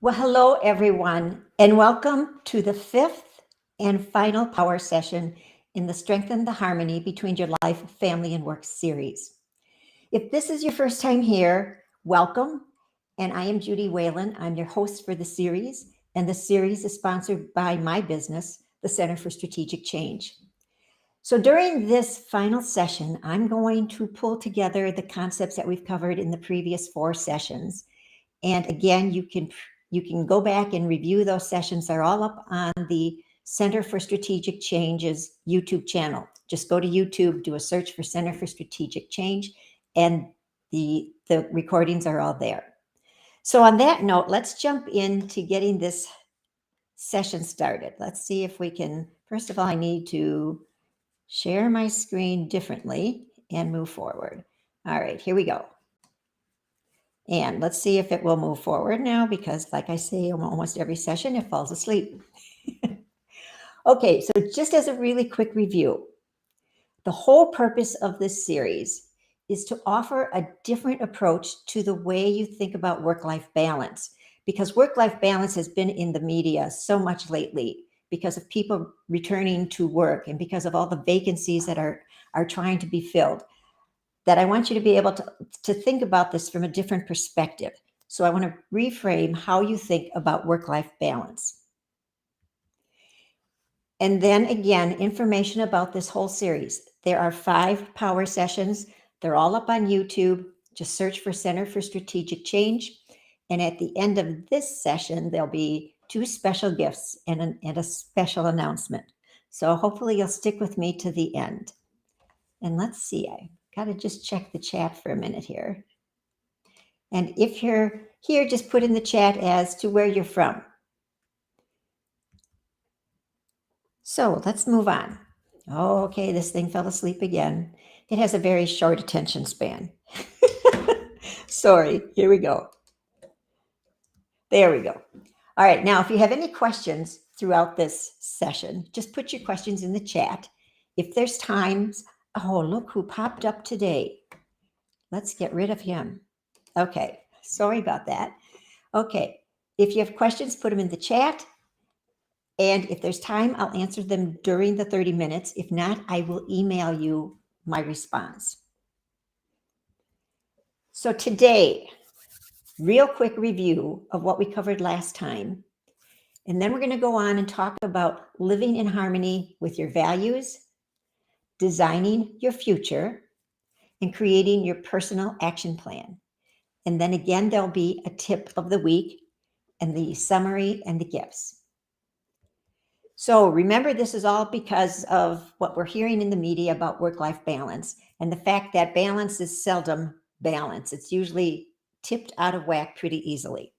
Well, hello, everyone, and welcome to the fifth and final power session in the Strengthen the Harmony Between Your Life, Family, and Work series. If this is your first time here, welcome. And I am Judy Whalen. I'm your host for the series, and the series is sponsored by my business, the Center for Strategic Change. So during this final session, I'm going to pull together the concepts that we've covered in the previous 4 sessions. And again, you can go back and review those sessions. They're all up on the Center for Strategic Change's YouTube channel. Just go to YouTube, do a search for Center for Strategic Change, and the recordings are all there. So on that note, let's jump into getting this session started. Let's see if we can, first of all, I need to share my screen differently and move forward. All right, here we go. And let's see if it will move forward now, because like I say, almost every session, it falls asleep. Okay, so just as a really quick review, the whole purpose of this series is to offer a different approach to the way you think about work-life balance, because work-life balance has been in the media so much lately because of people returning to work and because of all the vacancies that are trying to be filled, that I want you to be able to think about this from a different perspective. So I want to reframe how you think about work-life balance. And then again, information about this whole series. There are 5 power sessions. They're all up on YouTube. Just search for Center for Strategic Change. And at the end of this session, there'll be 2 special gifts and a special announcement. So hopefully you'll stick with me to the end. And let's see, I got to just check the chat for a minute here. And if you're here, just put in the chat as to where you're from. So let's move on. Oh, okay, this thing fell asleep again. It has a very short attention span. Sorry, here we go. There we go. All right, now if you have any questions throughout this session, just put your questions in the chat. If there's times, oh, look who popped up today. Let's get rid of him. Okay, sorry about that. Okay, if you have questions, put them in the chat. And if there's time, I'll answer them during the 30 minutes. If not, I will email you my response. So today, real quick review of what we covered last time. And then we're going to go on and talk about living in harmony with your values, designing your future, and creating your personal action plan. And then again, there'll be a tip of the week and the summary and the gifts. So remember, this is all because of what we're hearing in the media about work-life balance and the fact that balance is seldom balance. It's usually tipped out of whack pretty easily.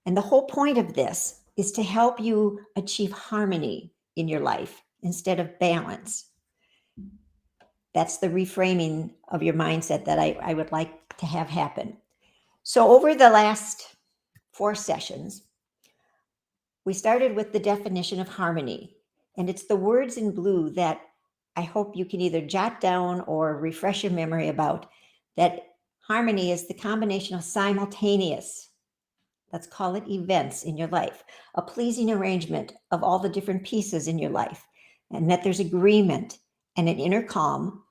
And the whole point of this is to help you achieve harmony in your life instead of balance. That's the reframing of your mindset that I would like to have happen. So over the last 4 sessions, we started with the definition of harmony, and it's the words in blue that I hope you can either jot down or refresh your memory about, that harmony is the combination of simultaneous, let's call it events in your life, a pleasing arrangement of all the different pieces in your life, and that there's agreement and an inner calm.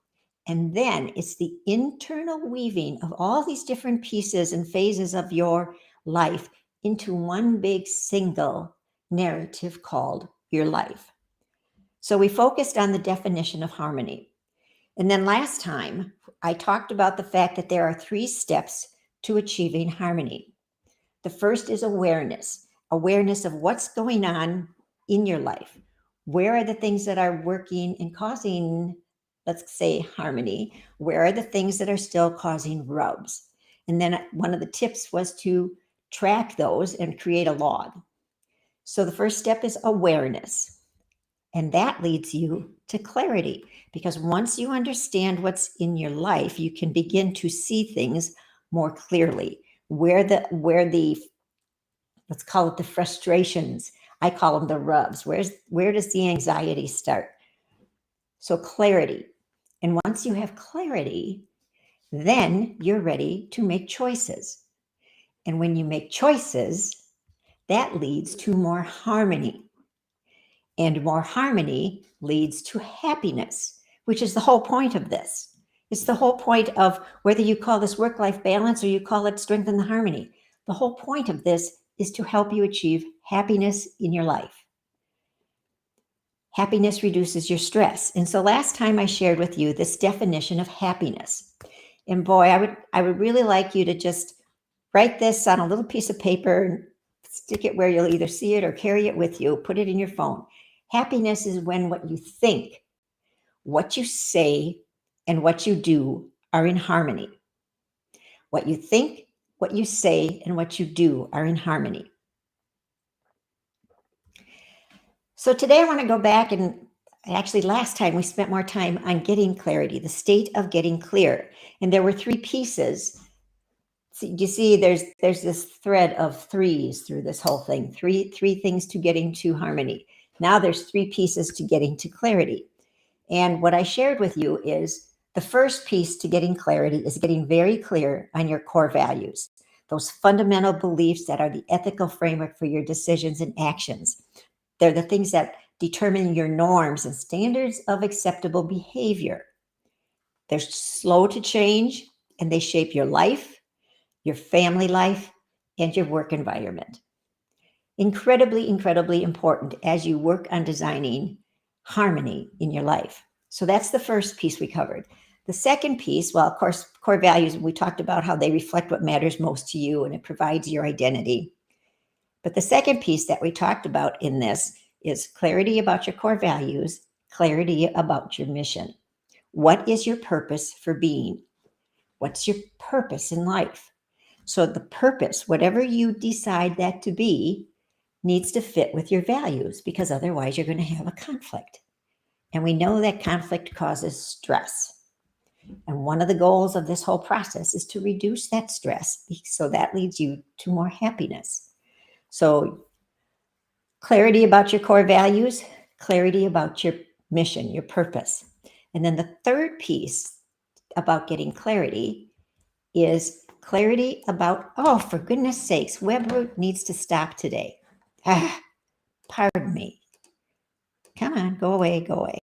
And then it's the internal weaving of all these different pieces and phases of your life into one big single narrative called your life. So we focused on the definition of harmony. And then last time, I talked about the fact that there are 3 steps to achieving harmony. The first is awareness of what's going on in your life. Where are the things that are working and causing, let's say, harmony? Where are the things that are still causing rubs? And then one of the tips was to track those and create a log. So the first step is awareness. And that leads you to clarity, because once you understand what's in your life, you can begin to see things more clearly. Where the let's call it the frustrations, I call them the rubs. Where does the anxiety start? So clarity. And once you have clarity, then you're ready to make choices. And when you make choices, that leads to more harmony. And more harmony leads to happiness, which is the whole point of this. It's the whole point of whether you call this work-life balance or you call it strengthen the harmony. The whole point of this is to help you achieve happiness in your life. Happiness reduces your stress. And so last time I shared with you this definition of happiness. And boy, I would really like you to just write this on a little piece of paper and stick it where you'll either see it or carry it with you, put it in your phone. Happiness is when what you think, what you say, and what you do are in harmony. What you think, what you say, and what you do are in harmony. So today I want to go back and actually last time we spent more time on getting clarity, the state of getting clear. And there were 3 pieces. So you see there's this thread of 3s through this whole thing, three things to getting to harmony. Now there's 3 pieces to getting to clarity. And what I shared with you is the first piece to getting clarity is getting very clear on your core values, those fundamental beliefs that are the ethical framework for your decisions and actions. They're the things that determine your norms and standards of acceptable behavior. They're slow to change, and they shape your life, your family life, and your work environment. Incredibly, incredibly important as you work on designing harmony in your life. So that's the first piece we covered. The second piece, well, of course, core values, we talked about how they reflect what matters most to you and it provides your identity. But the second piece that we talked about in this is clarity about your core values, clarity about your mission. What is your purpose for being? What's your purpose in life? So the purpose, whatever you decide that to be, needs to fit with your values, because otherwise you're going to have a conflict. And we know that conflict causes stress. And one of the goals of this whole process is to reduce that stress, so that leads you to more happiness. So clarity about your core values, clarity about your mission, your purpose. And then the third piece about getting clarity is clarity about, oh, for goodness sakes, WebRoot needs to stop today. Pardon me. Come on, go away, go away.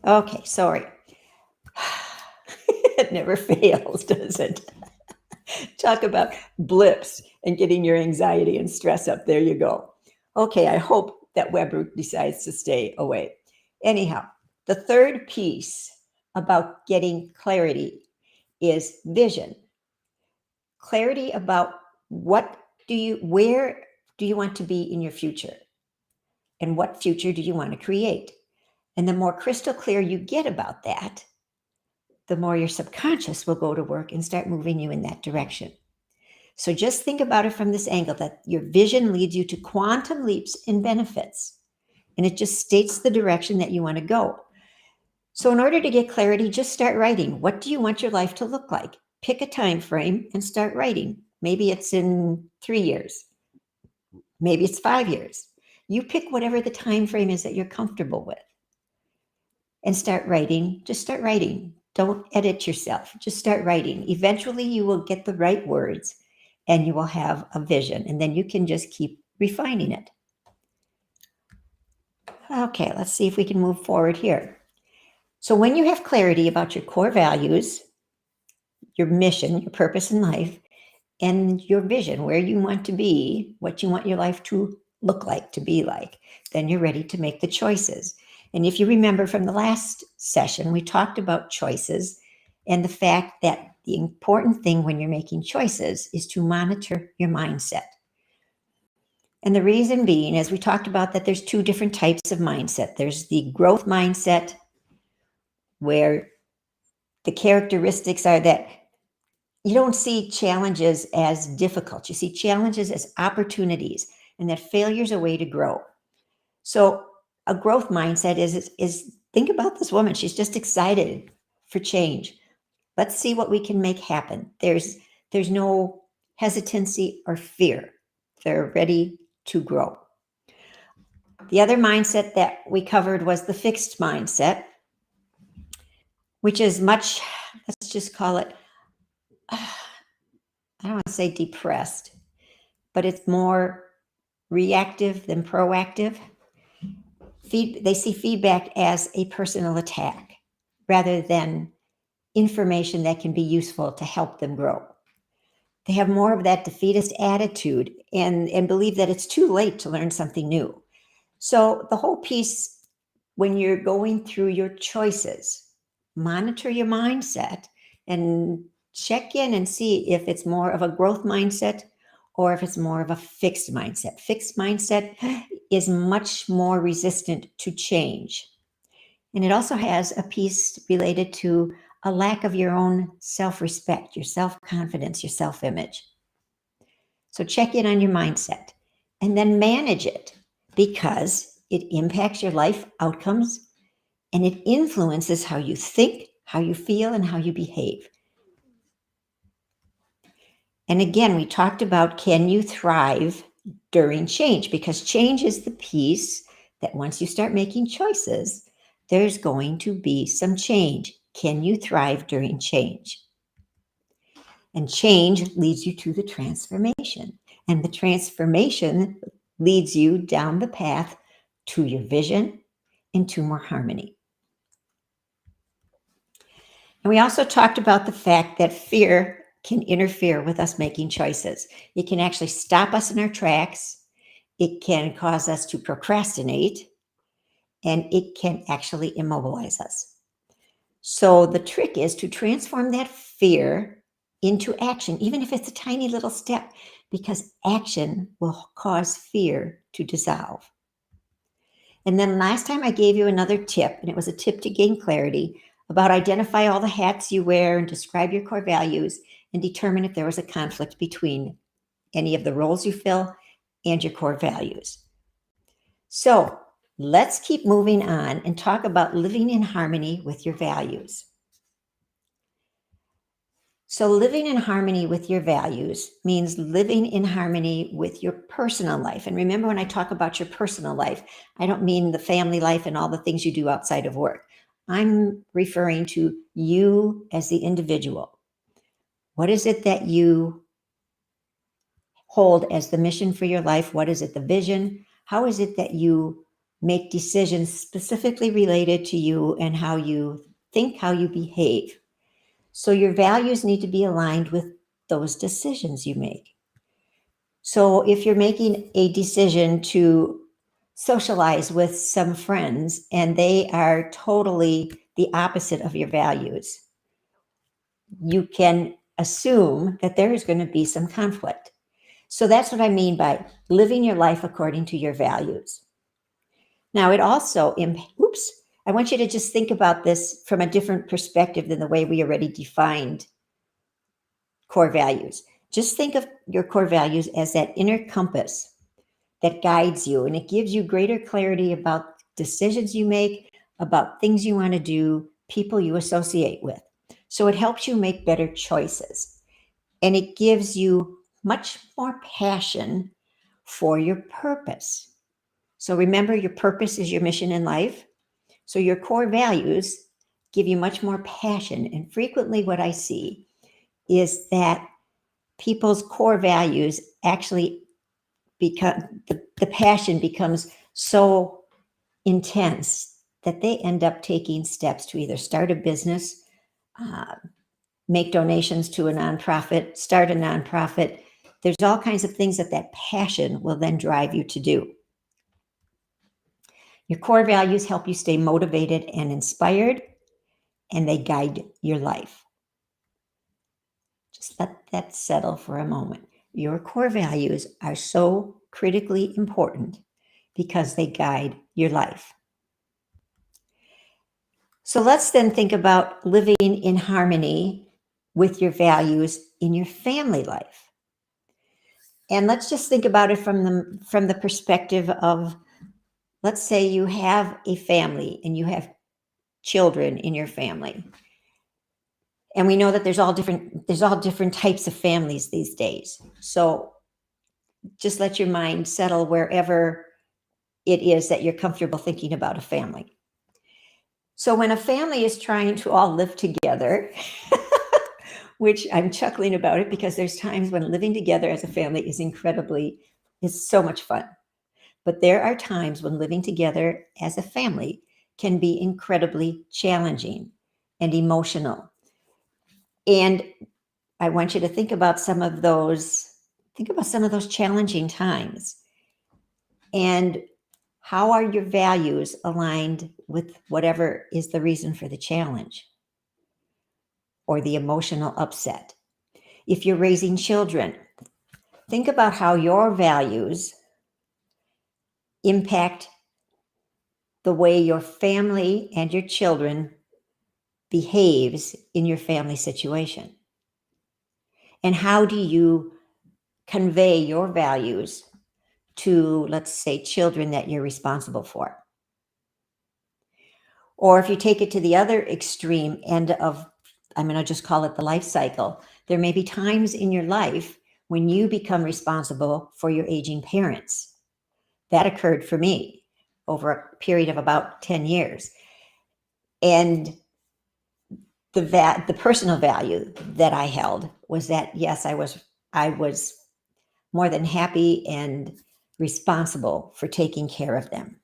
Okay, sorry. It never fails, does it? Talk about blips and getting your anxiety and stress up. There you go. Okay, I hope that WebRoot decides to stay away. Anyhow, the third piece about getting clarity is vision. Clarity about where do you want to be in your future? And what future do you want to create? And the more crystal clear you get about that, the more your subconscious will go to work and start moving you in that direction. So just think about it from this angle, that your vision leads you to quantum leaps and benefits. And it just states the direction that you want to go. So in order to get clarity, just start writing. What do you want your life to look like? Pick a time frame and start writing. Maybe it's in 3 years. Maybe it's 5 years. You pick whatever the time frame is that you're comfortable with. And start writing. Just start writing. Don't edit yourself. Just start writing. Eventually you will get the right words and you will have a vision. And then you can just keep refining it. Okay, let's see if we can move forward here. So when you have clarity about your core values, your mission, your purpose in life, and your vision, where you want to be, what you want your life to look like, to be like, then you're ready to make the choices. And if you remember from the last session, we talked about choices and the fact that the important thing when you're making choices is to monitor your mindset. And the reason being, as we talked about, that there's 2 different types of mindset. There's the growth mindset, where the characteristics are that you don't see challenges as difficult. You see challenges as opportunities, and that failure is a way to grow. So a growth mindset is think about this woman. She's just excited for change. Let's see what we can make happen. There's no hesitancy or fear. They're ready to grow. The other mindset that we covered was the fixed mindset, which is much, let's just call it I don't want to say depressed, but it's more reactive than proactive. They see feedback as a personal attack rather than information that can be useful to help them grow. They have more of that defeatist attitude and believe that it's too late to learn something new. So the whole piece, when you're going through your choices, monitor your mindset and check in and see if it's more of a growth mindset or if it's more of a fixed mindset. Fixed mindset is much more resistant to change. And it also has a piece related to a lack of your own self-respect, your self-confidence, your self-image. So check in on your mindset and then manage it because it impacts your life outcomes and it influences how you think, how you feel, and how you behave. And again, we talked about, can you thrive during change? Because change is the piece that once you start making choices, there's going to be some change. Can you thrive during change? And change leads you to the transformation. And the transformation leads you down the path to your vision and to more harmony. And we also talked about the fact that fear can interfere with us making choices. It can actually stop us in our tracks. It can cause us to procrastinate, and it can actually immobilize us. So the trick is to transform that fear into action, even if it's a tiny little step, because action will cause fear to dissolve. And then last time I gave you another tip, and it was a tip to gain clarity about identify all the hats you wear and describe your core values and determine if there was a conflict between any of the roles you fill and your core values. So let's keep moving on and talk about living in harmony with your values. So living in harmony with your values means living in harmony with your personal life. And remember, when I talk about your personal life, I don't mean the family life and all the things you do outside of work. I'm referring to you as the individual. What is it that you hold as the mission for your life? What is it, the vision? How is it that you make decisions specifically related to you and how you think, how you behave? So your values need to be aligned with those decisions you make. So if you're making a decision to socialize with some friends and they are totally the opposite of your values, you can assume that there is going to be some conflict. So that's what I mean by living your life according to your values. Now, it also, I want you to just think about this from a different perspective than the way we already defined core values. Just think of your core values as that inner compass that guides you, and it gives you greater clarity about decisions you make, about things you want to do, people you associate with. So it helps you make better choices, and it gives you much more passion for your purpose. So remember, your purpose is your mission in life. So your core values give you much more passion. And frequently what I see is that people's core values actually become, the passion becomes so intense that they end up taking steps to either start a business, make donations to a nonprofit, start a nonprofit. There's all kinds of things that passion will then drive you to do. Your core values help you stay motivated and inspired, and they guide your life. Just let that settle for a moment. Your core values are so critically important because they guide your life. So let's then think about living in harmony with your values in your family life. And let's just think about it from the perspective of, let's say you have a family and you have children in your family. And we know that there's all different types of families these days. So just let your mind settle wherever it is that you're comfortable thinking about a family. So when a family is trying to all live together, which I'm chuckling about it because there's times when living together as a family is so much fun. But there are times when living together as a family can be incredibly challenging and emotional. And I want you to think about some of those challenging times. And how are your values aligned with whatever is the reason for the challenge or the emotional upset? If you're raising children, think about how your values impact the way your family and your children behaves in your family situation. And how do you convey your values to, let's say, children that you're responsible for? Or if you take it to the other extreme end of, I'm going to just call it the life cycle, there may be times in your life when you become responsible for your aging parents. That occurred for me over a period of about 10 years. And the personal value that I held was that, yes, I was more than happy and responsible for taking care of them.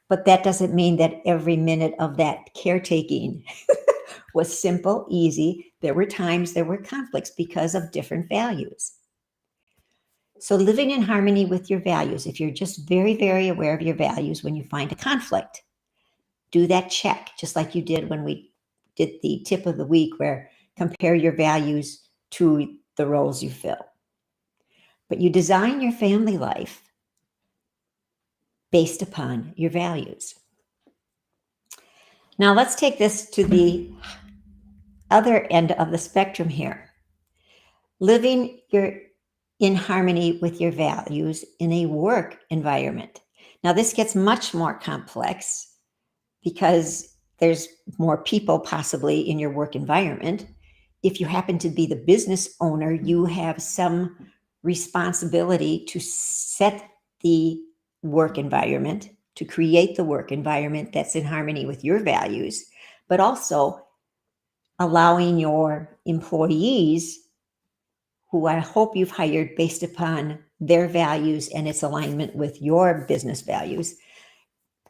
But that doesn't mean that every minute of that caretaking was simple, easy. There were times there were conflicts because of different values. So living in harmony with your values, if you're just very, very aware of your values when you find a conflict, do that check, just like you did when we did the tip of the week where compare your values to the roles you fill. But you design your family life based upon your values. Now let's take this to the other end of the spectrum here. Living in harmony with your values in a work environment. Now this gets much more complex because there's more people possibly in your work environment. If you happen to be the business owner, you have some responsibility to set the work environment, to create the work environment that's in harmony with your values, but also allowing your employees, who I hope you've hired based upon their values and its alignment with your business values,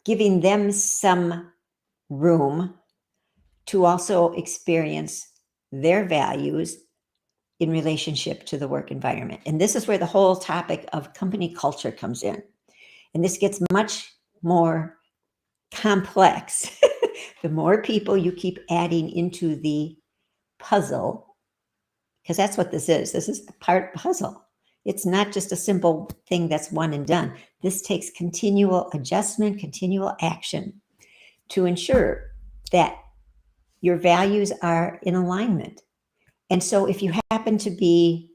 giving them some room to also experience their values in relationship to the work environment. And this is where the whole topic of company culture comes in. And this gets much more complex the more people you keep adding into the puzzle, because that's what this is. This is a part puzzle. It's not just a simple thing that's one and done. This takes continual adjustment, continual action to ensure that your values are in alignment. And so if you happen to be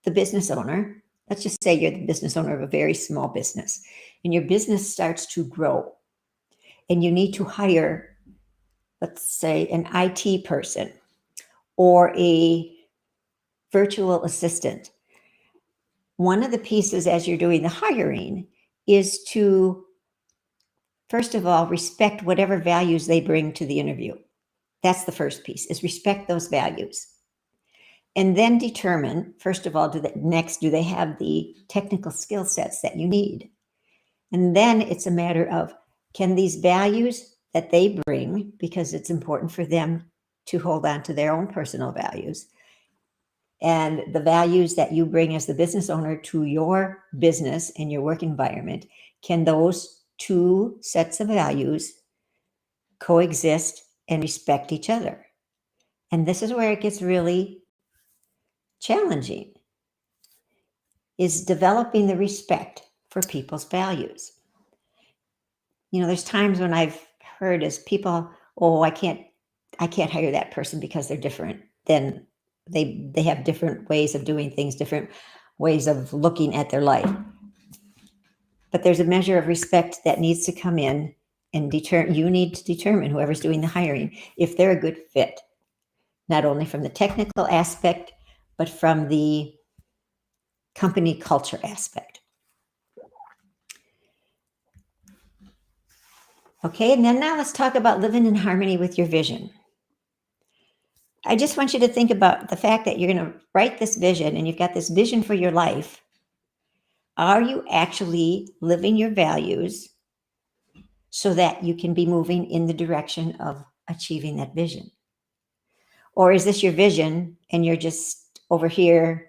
the business owner, let's just say you're the business owner of a very small business, and your business starts to grow, and you need to hire, let's say, an IT person or a virtual assistant. One of the pieces as you're doing the hiring is to, first of all, respect whatever values they bring to the interview. That's the first piece, is respect those values. And then determine, first of all, do they have the technical skill sets that you need? And then it's a matter of, can these values that they bring, because it's important for them to hold on to their own personal values, and the values that you bring as the business owner to your business and your work environment, can those two sets of values coexist and respect each other? And this is where it gets really challenging, is developing the respect for people's values. There's times when I've heard as people, oh, I can't hire that person because they're different. Then they have different ways of doing things, different ways of looking at their life. But there's a measure of respect that needs to come in, and you need to determine, whoever's doing the hiring, if they're a good fit, not only from the technical aspect, but from the company culture aspect. Okay, and then now let's talk about living in harmony with your vision. I just want you to think about the fact that you're going to write this vision and you've got this vision for your life. Are you actually living your values so that you can be moving in the direction of achieving that vision? Or is this your vision and you're just over here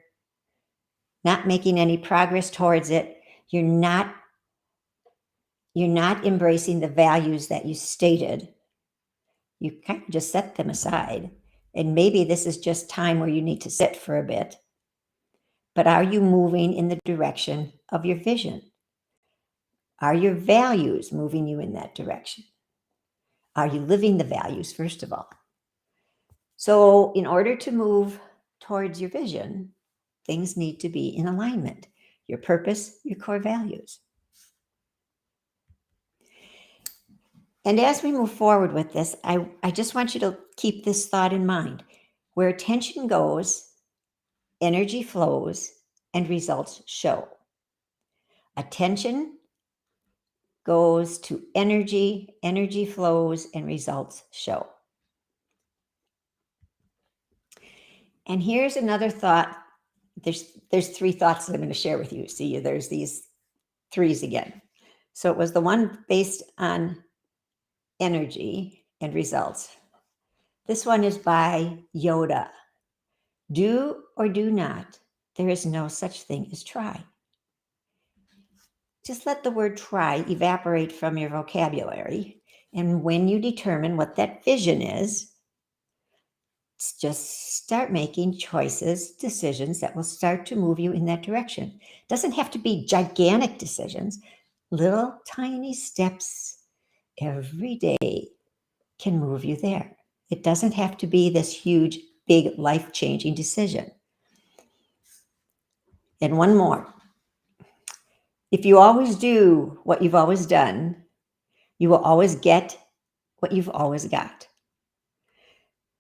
not making any progress towards it? You're not embracing the values that you stated. You kind of just set them aside. And maybe this is just time where you need to sit for a bit. But are you moving in the direction of your vision? Are your values moving you in that direction? Are you living the values, first of all? So, in order to move towards your vision, things need to be in alignment. Your purpose, your core values. And as we move forward with this, I just want you to keep this thought in mind. Where attention goes, energy flows, and results show. Attention goes to energy, energy flows, and results show. And here's another thought. There's three thoughts that I'm going to share with you. See, there's these threes again. So it was the one based on energy and results. This one is by Yoda. Do or do not. There is no such thing as try. Just let the word try evaporate from your vocabulary. And when you determine what that vision is, just start making choices, decisions that will start to move you in that direction. It doesn't have to be gigantic decisions. Little tiny steps every day can move you there. It doesn't have to be this huge, big, life-changing decision. And one more. If you always do what you've always done, you will always get what you've always got.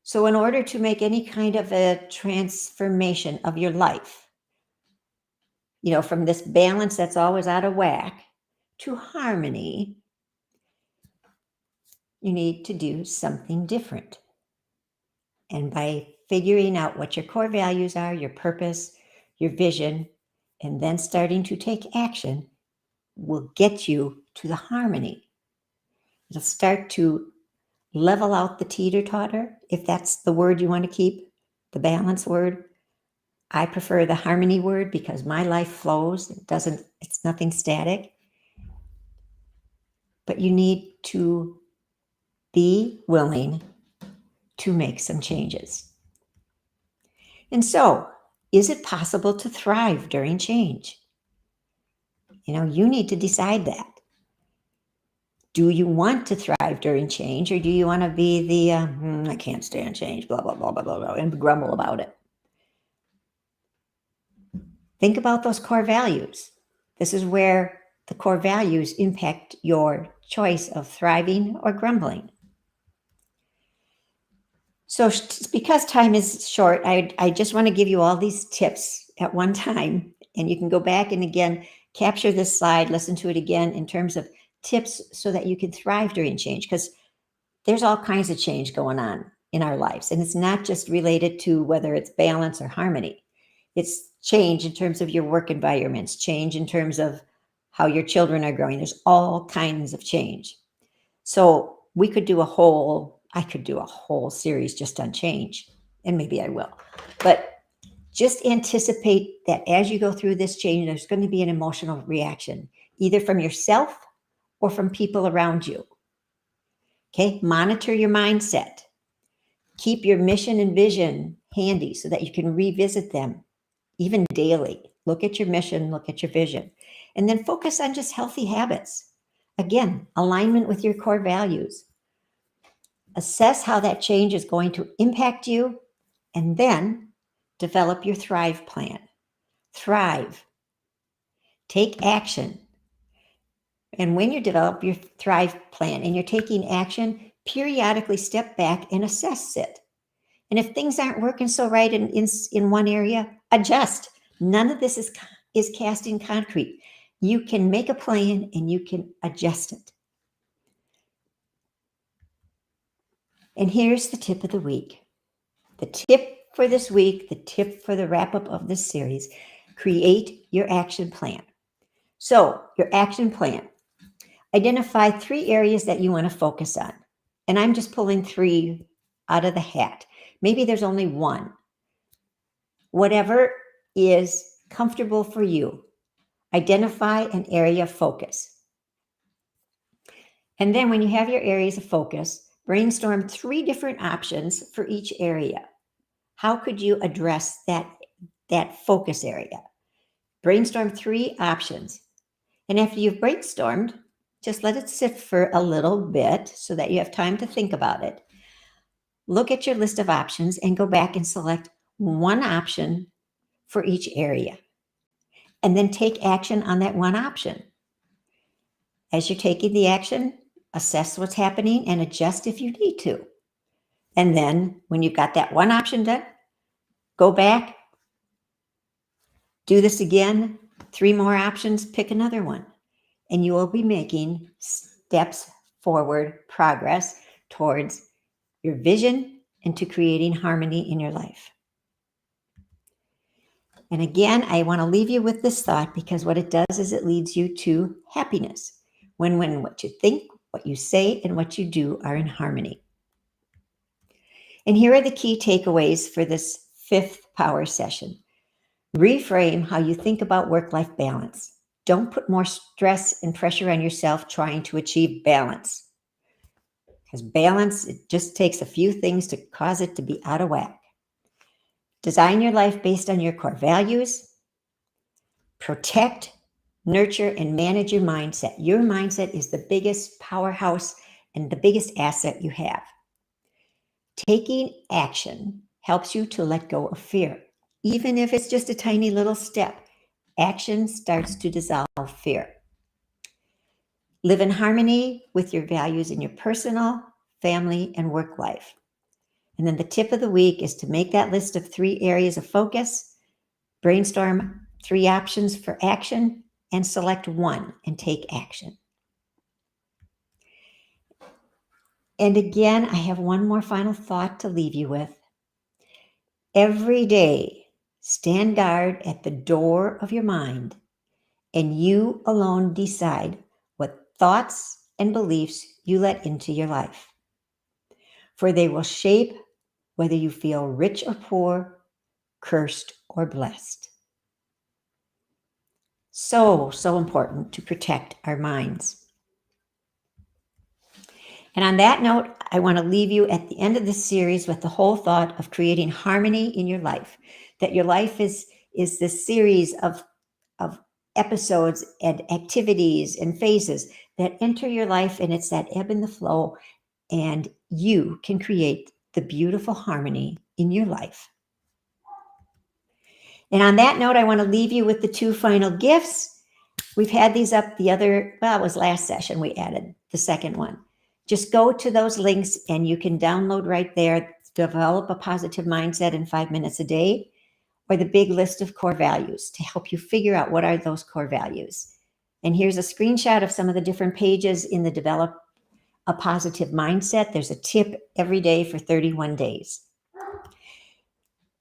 So in order to make any kind of a transformation of your life, from this balance that's always out of whack to harmony, you need to do something different. And by figuring out what your core values are, your purpose, your vision, and then starting to take action will get you to the harmony. It'll start to level out the teeter-totter, if that's the word you want to keep, the balance word. I prefer the harmony word because my life flows. It's nothing static. But you need to be willing to make some changes. And so, is it possible to thrive during change? You need to decide that. Do you want to thrive during change, or do you want to be the, I can't stand change, blah, blah, blah, blah, blah, blah, and grumble about it? Think about those core values. This is where the core values impact your choice of thriving or grumbling. So because time is short, I just want to give you all these tips at one time, and you can go back and again, capture this slide, listen to it again in terms of tips so that you can thrive during change, because there's all kinds of change going on in our lives. And it's not just related to whether it's balance or harmony. It's change in terms of your work environments, change in terms of how your children are growing. There's all kinds of change. So I could do a whole series just on change, and maybe I will. But just anticipate that as you go through this change, there's going to be an emotional reaction, either from yourself or from people around you. Okay, monitor your mindset. Keep your mission and vision handy so that you can revisit them even daily. Look at your mission, look at your vision, and then focus on just healthy habits. Again, alignment with your core values. Assess how that change is going to impact you, and then develop your Thrive plan. Thrive. Take action. And when you develop your Thrive plan and you're taking action, periodically step back and assess it. And if things aren't working so right in one area, adjust. None of this is cast in concrete. You can make a plan and you can adjust it. And here's the tip of the week. the tip for this week, the tip for the wrap up of this series, create your action plan. So your action plan, identify 3 areas that you want to focus on. And I'm just pulling 3 out of the hat. Maybe there's only 1. Whatever is comfortable for you, identify an area of focus. And then when you have your areas of focus, brainstorm 3 different options for each area. How could you address that focus area? Brainstorm 3 options. And after you've brainstormed, just let it sit for a little bit so that you have time to think about it. Look at your list of options and go back and select 1 option for each area. And then take action on that 1 option. As you're taking the action, assess what's happening and adjust if you need to. And then when you've got that 1 option done, go back, do this again, 3 more options, pick another one. And you will be making steps forward, progress towards your vision and to creating harmony in your life. And again, I want to leave you with this thought because what it does is it leads you to happiness. When what you think, what you say, and what you do are in harmony. And here are the key takeaways for this 5th power session. Reframe how you think about work-life balance. Don't put more stress and pressure on yourself trying to achieve balance. Because balance, it just takes a few things to cause it to be out of whack. Design your life based on your core values. Protect, nurture, and manage your mindset. Your mindset is the biggest powerhouse and the biggest asset you have. Taking action helps you to let go of fear. Even if it's just a tiny little step, action starts to dissolve fear. Live in harmony with your values in your personal, family, and work life. And then the tip of the week is to make that list of 3 areas of focus, brainstorm 3 options for action, and select 1 and take action. And again, I have one more final thought to leave you with. Every day, stand guard at the door of your mind, and you alone decide what thoughts and beliefs you let into your life. For they will shape whether you feel rich or poor, cursed or blessed. So important to protect our minds. And on that note, I want to leave you at the end of this series with the whole thought of creating harmony in your life. That your life is this series of episodes and activities and phases that enter your life, and it's that ebb and the flow, and you can create the beautiful harmony in your life. And on that note, I want to leave you with the 2 final gifts. We've had these up it was last session we added the second one. Just go to those links and you can download right there, Develop a Positive Mindset in 5 minutes a day, or the big list of core values to help you figure out what are those core values. And here's a screenshot of some of the different pages in the Develop a Positive Mindset. There's a tip every day for 31 days.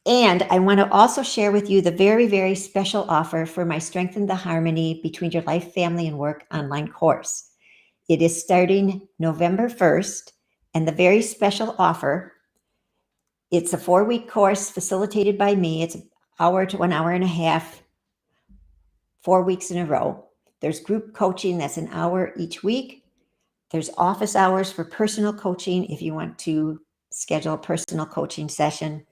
And I want to also share with you the very, very special offer for my Strengthen the Harmony Between Your Life, Family, and Work online course. It is starting November 1st, and the very special offer, it's a 4-week course facilitated by me. It's an hour to 1 hour and a half, 4 weeks in a row. There's group coaching that's an hour each week. There's office hours for personal coaching if you want to schedule a personal coaching session.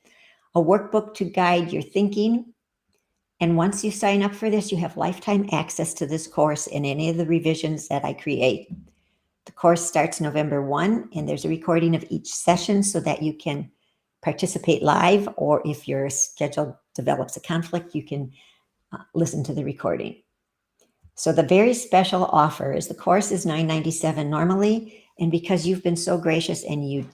A workbook to guide your thinking. And once you sign up for this, you have lifetime access to this course and any of the revisions that I create. The course starts November 1, and there's a recording of each session so that you can participate live, or if your schedule develops a conflict, you can listen to the recording. So the very special offer is the course is $9.97 normally, and because you've been so gracious and you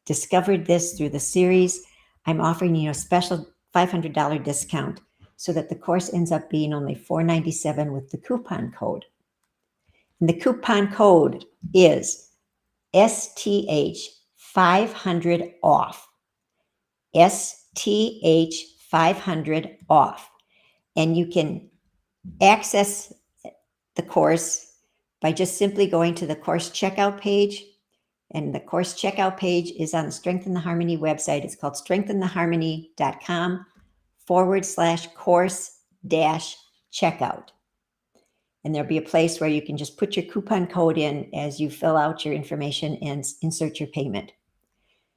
discovered this through the series, I'm offering you a special $500 discount so that the course ends up being only $497 with the coupon code. And the coupon code is STH500 off. STH500 off. And you can access the course by just simply going to the course checkout page. And the course checkout page is on the Strengthen the Harmony website. It's called strengthentheharmony.com/course-checkout. And there'll be a place where you can just put your coupon code in as you fill out your information and insert your payment.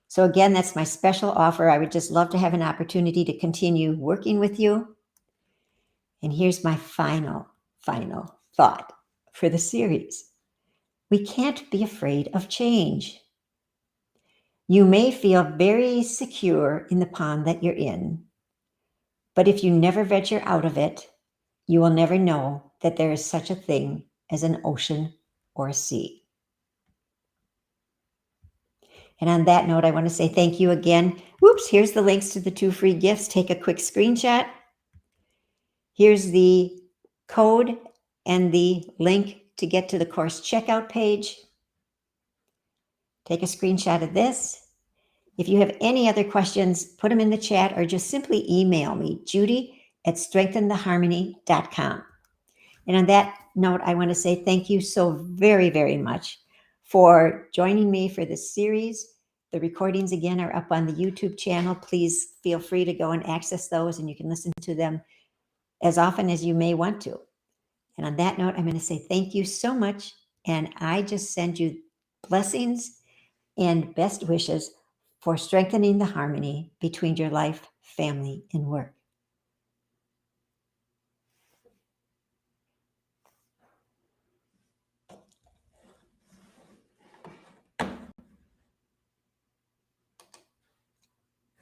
So again, that's my special offer. I would just love to have an opportunity to continue working with you. And here's my final thought for the series. We can't be afraid of change. You may feel very secure in the pond that you're in, but if you never venture out of it, you will never know that there is such a thing as an ocean or a sea. And on that note, I want to say thank you again. Whoops, here's the links to the 2 free gifts. Take a quick screenshot. Here's the code and the link to get to the course checkout page. Take a screenshot of this. If you have any other questions, put them in the chat or just simply email me, judy@strengthentheharmony.com. And on that note, I want to say thank you so very, very much for joining me for this series. The recordings, again, are up on the YouTube channel. Please feel free to go and access those, and you can listen to them as often as you may want to. And on that note, I'm going to say thank you so much, and I just send you blessings and best wishes for strengthening the harmony between your life, family, and work.